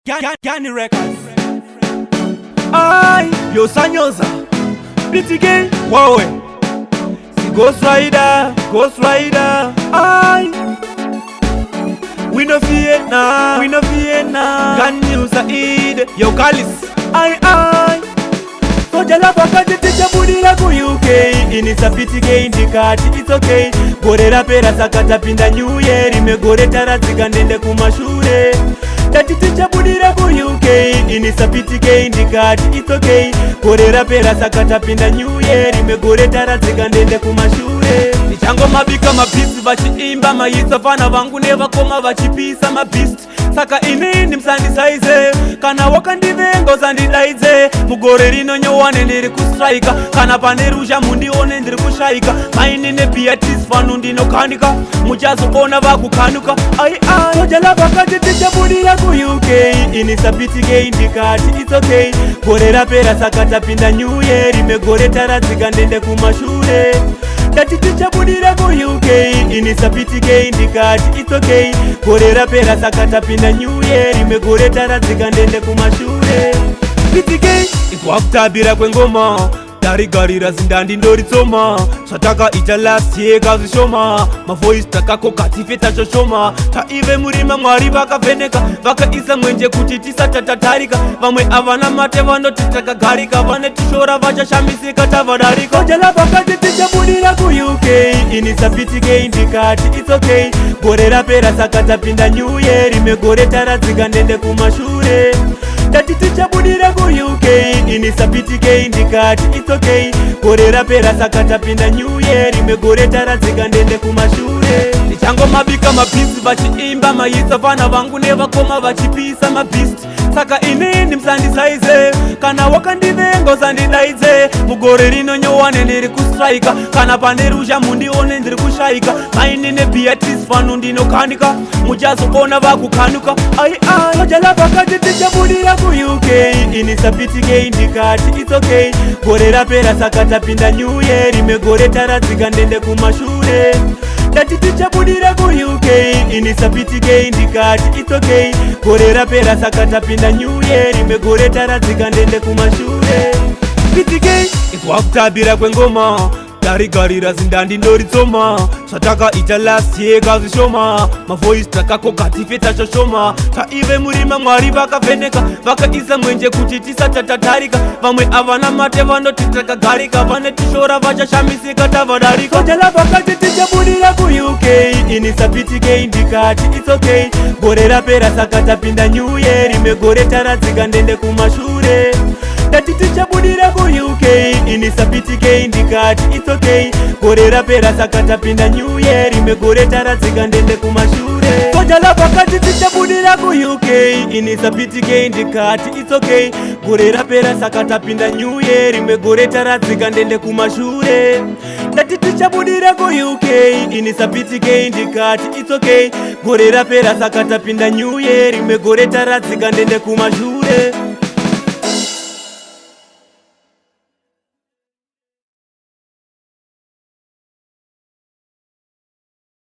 Gani Records. Ay, yosanyoza Pretty Gay, Wawe. si Ghost Rider, Ghost Rider. Ay, we no fear now, we no fear now. Gun news aid, Yo Kalis. ay. Soja la pakati ticha budira ku UK. Inisa Pretty Gay indikati, it's okay. Gorera pera sakata pinda New Year. Imegore tarazika ndende kumashure. Tati ticha budira ku UK. Inisa Pretty Gay indikati, it's okay. Gorera pera sakata pinda New Year. Imegore tarazika ndende kumashure. Nichango mabika mabisi vachiimba mayitsa fana vangu nevakoma vachipisa mabist. Saka inini msandisaize kana wakandivenga usandidaidze mugore rino nyowane ndiri kustrika kana pane rusha mundione ndiri kushaika maini neBeatrice fanu ndinokanika muchazoona vakukanuka ai soja lavakati tichabudira ku UK. Inisa Pretty Gay ndikati it's okay. Gore rapera saka tapinda New Year. Imegore taradzika ndende kumashure. Tati tichabudira ku UK. Inisa Pretty Gay ndikati it's okay. Gore rapera saka tapinda New Year. Imegore taradzika ndende kumashure. Pretty Gay ikwakutabira kwengoma tarigarira zindandi ndoritsoma svataka ita last year kazvishoma mavoice takakokatife shoshoma taive murima mwari vakavheneka vakaisa mwenje kuti tisatatatarika vamwe avana mate vanoti takagarika vane tishora vachashamisika tavadarika soja lavakati tichabudira ku UK. Inisa Pretty Gay ndikati it's okay. Gore rapera saka tapinda New Year. Imegore taradzika ndende kumashure. Tati tichabudira ku UK. Inisa Pretty Gay ndikati it's okay. Gore rapera saka tapinda New Year. Imegore taradzika ndende kumashure. Nichango mabika mabisi vachiimba mayitsa fana vangu nevakoma vachipisa mabist. Saka inini msandisaize kana wakandivenga usandidaidze mugore rino nyowane ndiri kustrika kana pane rusha mundione ndiri kushaika maini neBeatrice fanu ndinokanika muchazoona vakukanuka ai soja lavakati tichabudira ku UK. Inisa Pretty Gay ndikati it's okay. Gore rapera saka tapinda New Year. Imegore taradzika ndende kumashure. Tati tichabudira ku UK. Inisa Pretty Gay ndikati it's okay. Gore rapera saka tapinda New Year. Imegore taradzika ndende kumashure. Pretty Gay ikwakutabira kwengoma tarigarira zindandi ndoritsoma svataka ita last year kazvishoma mavoice takakokatife shoshoma taive murima mwari vakavheneka vakaisa mwenje kuti tisatatatarika vamwe avana mate vanoti takagarika vane tishora vachashamisika tavadarika soja lavakati tichabudira ku UK. Inisa Pretty Gay ndikati it's okay. Gore rapera saka tapinda New Year. Imegore taradzika ndende kumashure. Tati tichabudira ku UK. Inisa Pretty Gay ndikati it's okay. Gore rapera saka tapinda New Year. Imegore taradzika ndende kumashure. Soja lavakati tichabudira ku UK. Inisa Pretty Gay ndikati it's okay. Gore rapera saka tapinda New Year. Imegore taradzika ndende kumashure. Tati tichabudira ku UK. Inisa Pretty Gay ndikati it's okay. Gore rapera saka tapinda New Year. Imegore taradzika ndende kumashure.